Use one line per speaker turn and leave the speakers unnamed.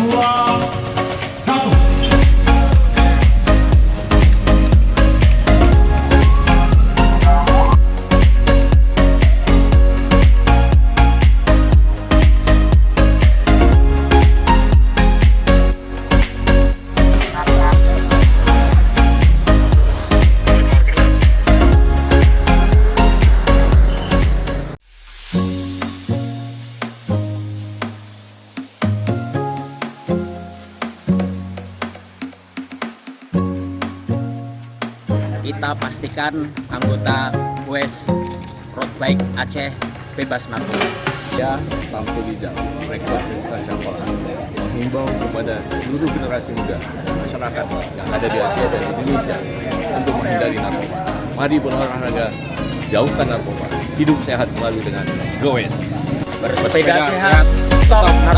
2, 1.
Kita pastikan anggota West Road Bike Aceh bebas narkoba.
Ya, tampil di dalam rekor Campora menghimbau kepada seluruh generasi muda dan masyarakat yang ada di Aceh dan Indonesia untuk menghindari narkoba. Mari berolahraga, jauhkan narkoba. Hidup sehat selalu dengan Go West.
Bersepeda sehat, stop narkoba.